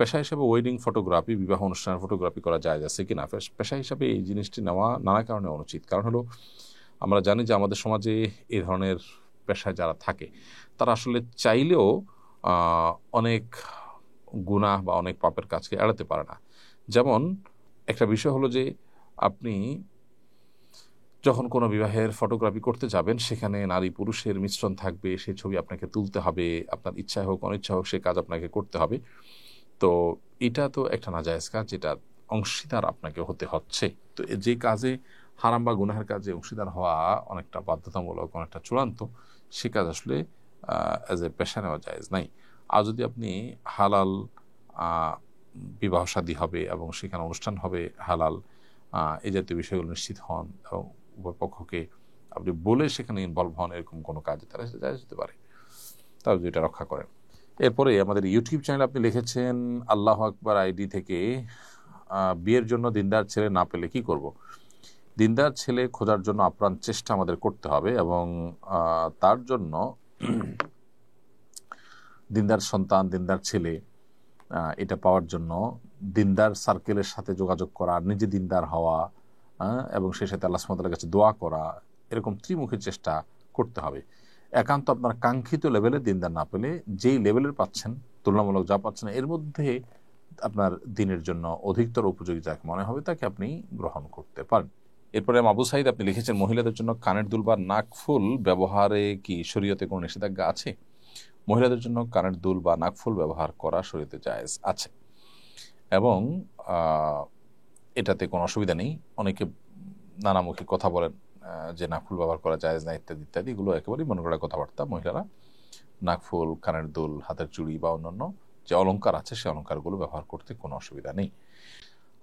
পেশা হিসাবে wedding photography, বিবাহ অনুষ্ঠানের ফটোগ্রাফি করা যায় আছে কিনা? পেশা হিসাবে এই জিনিসটি নেওয়া নানা কারণে অনুচিত। কারণ হলো আমরা জানি যে আমাদের সমাজে এই ধরনের পেশায় যারা থাকে তারা আসলে চাইলেও অনেক গুনাহ বা অনেক পাপের কাজকে এড়াতে পারে না। যেমন একটা বিষয় হলো যে আপনি যখন কোনো বিবাহের ফটোগ্রাফি করতে যাবেন, সেখানে নারী পুরুষের মিশ্রণ থাকবে, সেই ছবি আপনাকে তুলতে হবে, আপনার ইচ্ছা হোক অনিচ্ছা হোক সেই কাজ আপনাকে করতে হবে। তো এটা তো একটা নাজায়েজ কাজ, যেটা অংশীদার আপনাকে হতে হচ্ছে। তো যে কাজে হারাম বা গুনাহের কাজে অংশীদার হওয়া অনেকটা বাধ্যতামূলক, অনেকটা চূড়ান্ত, সে কাজ আসলে অ্যাজ এ পেশা নেওয়া জায়েজ নাই। আর যদি আপনি হালাল বিবাহ শাদী হবে এবং সেখানে অনুষ্ঠান হবে হালাল, এই জাতীয় বিষয়গুলো নিশ্চিত হন এবং উভয় পক্ষকে আপনি বলে সেখানে ইনভলভ হন, এরকম কোনো কাজে তারা সেটা জায়েজ হতে পারে, তারা যদি এটা রক্ষা করেন। এরপরে আমাদের ইউটিউব চ্যানেল আপনি লিখেছেন আল্লাহ আকবার আইডি থেকে, বিয়ের জন্য দিনদার ছেলে না পেলে কি করব? দিনদার ছেলে খোঁজার জন্য আপ্রাণ চেষ্টা আমাদের করতে হবে এবং তার জন্য দিনদার সন্তান, দিনদার ছেলে এটা পাওয়ার জন্য দিনদার সার্কেলের সাথে যোগাযোগ করা, নিজে দিনদার হওয়া এবং সেই সাথে আল্লাহ সুবহানাহু ওয়া তাআলার কাছে দোয়া করা, এরকম ত্রিমুখী চেষ্টা করতে হবে। একান্ত আপনার কাঙ্ক্ষিত লেভেলে দিনদার না পেলে যেই লেভেলের পাচ্ছেন, তুলনামূলক যা পাচ্ছেন এর মধ্যে আপনার দিনের জন্য অধিকতর উপযোগী যাকে মনে হবে তাকে আপনি গ্রহণ করতে পারেন। এরপরে আবু সাইদ আপনি লিখেছেন মহিলাদের জন্য কানের দুল বা নাকফুল ব্যবহারে কি শরীয়তে কোনো নিষেধাজ্ঞা আছে? মহিলাদের জন্য কানের দুল বা নাকফুল ব্যবহার করা শরীয়তে জায়েজ আছে এবং এটাতে কোনো অসুবিধা নেই। অনেকে নানামুখী কথা বলেন যে নাকফুল ব্যবহার করা জায়েজ না ইত্যাদি ইত্যাদি, এগুলো একেবারেই মনে করা কথাবার্তা। মহিলারা নাকফুল, কানের দুল, হাতের চুড়ি বা অন্যান্য যে অলঙ্কার আছে সে অলঙ্কারগুলো ব্যবহার করতে কোনো অসুবিধা নেই।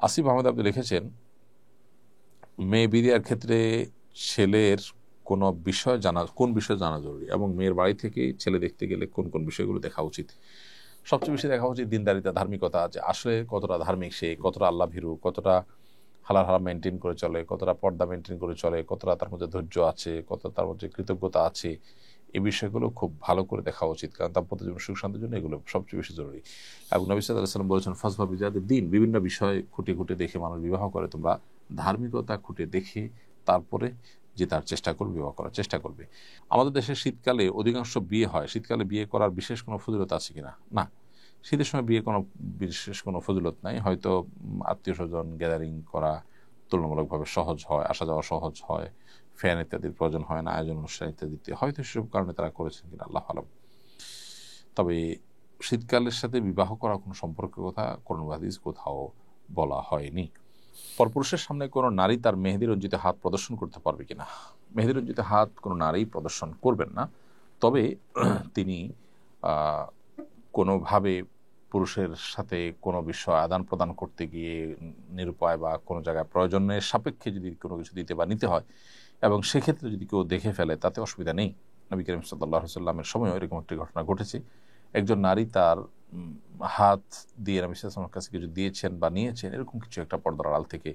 আসিফ আহমেদ আপনি লিখেছেন মেয়ে বিয়ের ক্ষেত্রে ছেলের কোন বিষয় জানা জরুরি এবং মেয়ের বাড়ি থেকে ছেলে দেখতে গেলে কোন কোন বিষয়গুলো দেখা উচিত? সবচেয়ে বেশি দেখা উচিত দিনদারিতা, ধার্মিকতা, যে আসলে কতটা ধার্মিক সে, কতটা আল্লাহ ভীরু, কতটা হালাল হারাম মেনটেন করে চলে, কতটা পর্দা মেনটেন করে চলে, কতটা তার মধ্যে ধৈর্য আছে, কতটা তার মধ্যে কৃতজ্ঞতা আছে, এই বিষয়গুলো খুব ভালো করে দেখা উচিত। কারণ দাম্পত্য জীবন সুখ শান্তির জন্য এগুলো সবচেয়ে বেশি জরুরি। এবং নবী সাল্লাল্লাহু আলাইহি ওয়াসাল্লাম বলেছেন ফাজফা বিজাতিদ দ্বীন, বিভিন্ন বিষয় খুঁটে খুঁটে দেখে মানুষ বিবাহ করে, তোমরা ধার্মিকতা খুঁটে দেখে তারপরে যে তার চেষ্টা করবে, বিবাহ করার চেষ্টা করবে। আমাদের দেশে শীতকালে অধিকাংশ বিয়ে হয়, শীতকালে বিয়ে করার বিশেষ কোনো ফজিলত আছে কিনা? না, শীতের সময় বিয়ে কোনো বিশেষ কোনো ফজিলত নাই। হয়তো আত্মীয় স্বজন গ্যাদারিং করা তুলনামূলকভাবে সহজ হয়, আসা যাওয়া সহজ হয়, ফ্যান ইত্যাদির প্রয়োজন হয় না, আয়োজন অনুষ্ঠান ইত্যাদি, হয়তো সেসব কারণে তারা করেছেন কিনা আল্লাহ আলম। তবে শীতকালের সাথে বিবাহ করা কোনো সম্পর্কের কথা কোরআন বা হাদিস কোথাও বলা হয়নি। পরপুরুষের সামনে কোনো নারী তার মেহেদি রঞ্জিত হাত প্রদর্শন করতে পারবে কিনা? মেহেদি রঞ্জিত হাত কোনো নারী প্রদর্শন করবেন না, তবে তিনি কোনোভাবে পুরুষের সাথে কোনো বিষয় আদান প্রদান করতে গিয়ে নিরুপায় বা কোনো জায়গায় প্রয়োজনের সাপেক্ষে যদি কোনো কিছু দিতে বা নিতে হয় এবং সেক্ষেত্রে যদি কেউ দেখে ফেলে তাতে অসুবিধা নেই। নবী করিম সাল্লাল্লাহু আলাইহি ওয়াসাল্লামের সময়ও এরকম একটি ঘটনা ঘটেছে। একজন নারী তার হাত দিয়ে নবী সাল্লাল্লাহু আলাইহি ওয়াসাল্লামের কাছে কিছু দিয়েছেন বা নিয়েছেন, এরকম কিছু একটা পর্দার আড়াল থেকে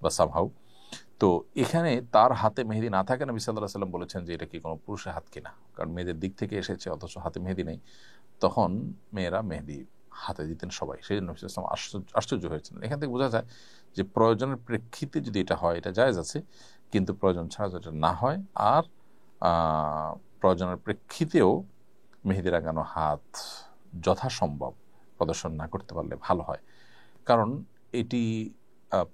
বা সামহাউ। তো এখানে তার হাতে মেহেদি না থাকে, নবী সাল্লাল্লাহু আলাইহি ওয়াসাল্লাম বলেছেন যে এটা কি কোনো পুরুষের হাত কিনা, কারণ মেয়েদের দিক থেকে এসেছে অথচ হাতে মেহেদি নেই। তখন মেয়েরা মেহেদি হাতে দিতেন সবাই, সেই জন্য নবী সাল্লাল্লাহু আলাইহি ওয়াসাল্লাম আশ্চর্য হয়েছেন। এখান থেকে বোঝা যায় যে প্রয়োজনের প্রেক্ষিতে যদি এটা হয় এটা জায়েজ আছে, কিন্তু প্রয়োজন ছাড়া যদি না হয় আর প্রয়োজনের প্রেক্ষিতেও মেহেদি রাঙানো হাত যথাসম্ভব প্রদর্শন না করতে পারলে ভালো হয়, কারণ এটি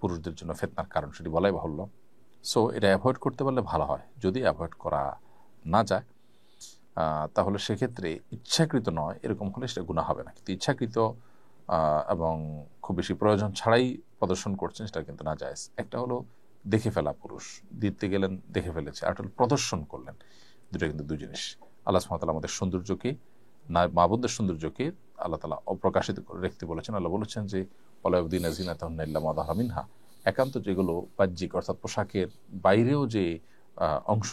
পুরুষদের জন্য ফিতনার কারণ, সেটি বলাই বাহুল্য। সো এটা অ্যাভয়েড করতে পারলে ভালো হয়। যদি অ্যাভয়েড করা না যায় তাহলে সেক্ষেত্রে ইচ্ছাকৃত নয় এরকম হলে সেটা গুনাহ হবে না, কিন্তু ইচ্ছাকৃত এবং খুব বেশি প্রয়োজন ছাড়াই প্রদর্শন করছেন সেটা কিন্তু না জায়েজ। একটা হলো দেখে ফেলা, পুরুষ দিতে গেলেন দেখে ফেলেছে, আর একটা হলো প্রদর্শন করলেন, দুটো কিন্তু দুই জিনিস। আল্লাহ সুবহানাহু ওয়া তাআলা আমাদের সৌন্দর্যকে, মা বোনদের সৌন্দর্যকে আল্লাহ তাআলা অপ্রকাশিত করে রাখতে বলেছেন। আল্লাহ বলেছেন যে ওয়ালা ইউবদিনা যিনাতাহুন্না ইল্লা মা যাহারা মিনহা, একান্ত যেগুলো বাহ্যিক অর্থাৎ পোশাকের বাইরেও যে অংশ,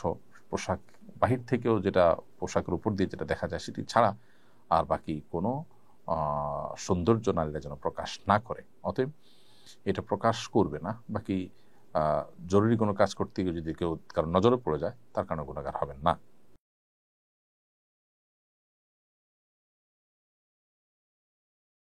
পোশাক বাহির থেকেও যেটা পোশাকের উপর দিয়ে যেটা দেখা যায় সেটি ছাড়া আর বাকি কোনো সৌন্দর্য নারীরা যেন প্রকাশ না করে। অতএব এটা প্রকাশ করবে না। বাকি জরুরি কোনো কাজ করতে গিয়ে যদি কেউ কারণ নজরে পড়ে যায় তার কারণে গুনাহগার হবেন না।